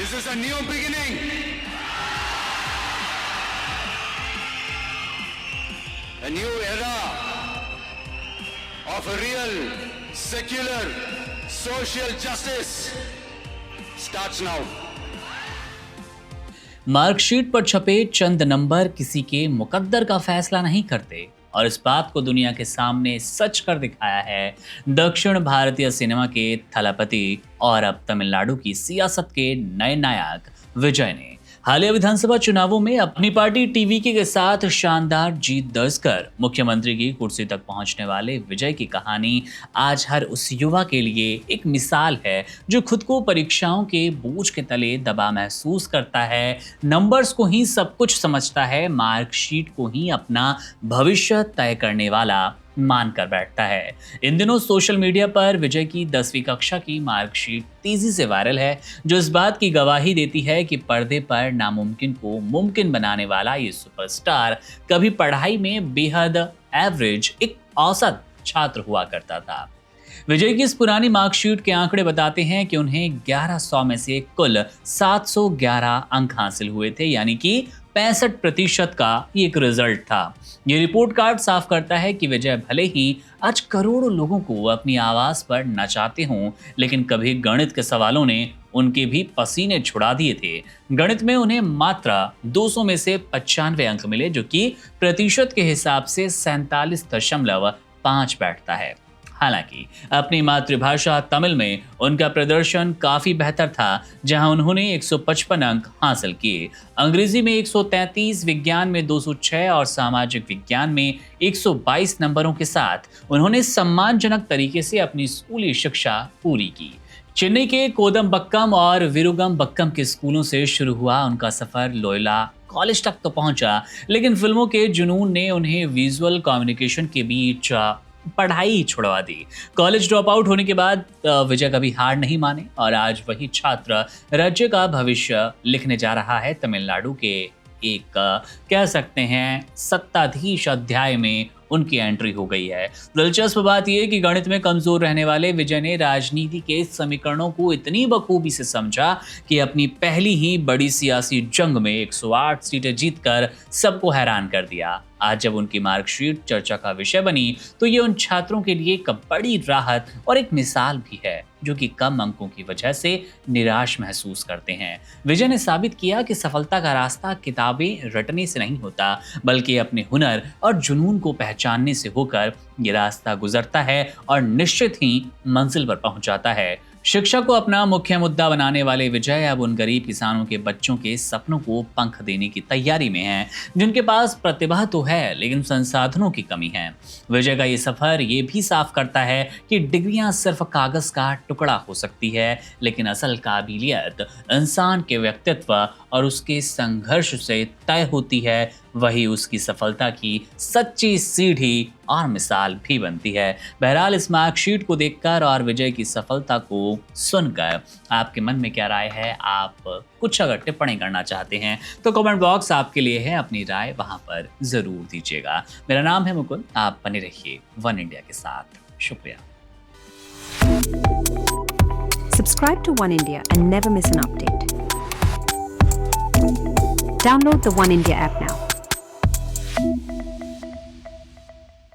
This is a new beginning. A new era of a real, secular, social justice starts now. Marksheet पर छपे चंद number किसी के मुकद्दर का फैसला नहीं करते और इस बात को दुनिया के सामने सच कर दिखाया है दक्षिण भारतीय सिनेमा के थलपति और अब तमिलनाडु की सियासत के नए नायक विजय ने। हालिया विधानसभा चुनावों में अपनी पार्टी टीवीके के साथ शानदार जीत दर्ज कर मुख्यमंत्री की कुर्सी तक पहुंचने वाले विजय की कहानी आज हर उस युवा के लिए एक मिसाल है जो खुद को परीक्षाओं के बोझ के तले दबा महसूस करता है, नंबर्स को ही सब कुछ समझता है, मार्कशीट को ही अपना भविष्य तय करने वाला मानकर बैठता है। इन दिनों सोशल मीडिया पर विजय की 10वीं कक्षा की मार्कशीट तेजी से वायरल है, जो इस बात की गवाही देती है कि पर्दे पर नामुमकिन को मुमकिन बनाने वाला ये सुपरस्टार कभी पढ़ाई में बेहद एवरेज एक औसत छात्र हुआ करता था। विजय की इस पुरानी मार्कशीट के आंकड़े बताते हैं कि उन्हें 1100 में से कुल 711 अंक हासिल हुए थे, यानी कि 65% का ये एक रिजल्ट था। ये रिपोर्ट कार्ड साफ करता है कि विजय भले ही आज करोड़ों लोगों को अपनी आवाज पर नचाते हों, लेकिन कभी गणित के सवालों ने उनके भी पसीने छुड़ा दिए थे। गणित में उन्हें मात्र 200 में से 95 अंक मिले, जो कि प्रतिशत के हिसाब से 47.5 बैठता है। हालांकि अपनी मातृभाषा तमिल में उनका प्रदर्शन काफी बेहतर था, जहां उन्होंने 155 अंक हासिल किए। अंग्रेजी में 133, विज्ञान में 206 और सामाजिक विज्ञान में 122 नंबरों के साथ उन्होंने सम्मानजनक तरीके से अपनी स्कूली शिक्षा पूरी की। चेन्नई के कोदम्बक्कम और विरुगम्बक्कम के स्कूलों से शुरू हुआ उनका सफर लोयोला कॉलेज तक तो पहुंचा, लेकिन फिल्मों के जुनून ने उन्हें विजुअल कम्युनिकेशन के बीच पढ़ाई छुड़वा दी। कॉलेज ड्रॉप आउट होने के बाद विजय कभी हार नहीं माने और आज वही छात्र राज्य का भविष्य लिखने जा रहा है। तमिलनाडु के एक कह सकते हैं सत्ताधीश अध्याय में उनकी एंट्री हो गई है। दिलचस्प बात यह कि गणित में कमजोर रहने वाले विजय ने राजनीति के समीकरणों को इतनी बखूबी से समझा कि अपनी पहली ही बड़ी सियासी जंग में 108 सीटें जीतकर सबको हैरान कर दिया। आज जब उनकी मार्कशीट चर्चा का विषय बनी तो ये उन छात्रों के लिए एक बड़ी राहत और एक मिसाल भी है जो कि कम अंकों की वजह से निराश महसूस करते हैं। विजय ने साबित किया कि सफलता का रास्ता किताबें रटने से नहीं होता, बल्कि अपने हुनर और जुनून को पहचानने से होकर ये रास्ता गुजरता है और निश्चित ही मंजिल पर पहुंचाता है। शिक्षा को अपना मुख्य मुद्दा बनाने वाले विजय अब उन गरीब किसानों के बच्चों के सपनों को पंख देने की तैयारी में हैं, जिनके पास प्रतिभा तो है लेकिन संसाधनों की कमी है। विजय का ये सफर ये भी साफ करता है कि डिग्रियां सिर्फ कागज का टुकड़ा हो सकती है, लेकिन असल काबिलियत इंसान के व्यक्तित्व और उसके संघर्ष से तय होती है। वही उसकी सफलता की सच्ची सीढ़ी और मिसाल भी बनती है। बहरहाल इस मार्कशीट को देखकर और विजय की सफलता को सुनकर आपके मन में क्या राय है? आप कुछ अगर टिप्पणी करना चाहते हैं तो कमेंट बॉक्स आपके लिए है, अपनी राय वहां पर जरूर दीजिएगा। मेरा नाम है मुकुंद, आप बने रहिए वन इंडिया के साथ। शुक्रिया। Subscribe to One India and never miss an update. Download the One India app now.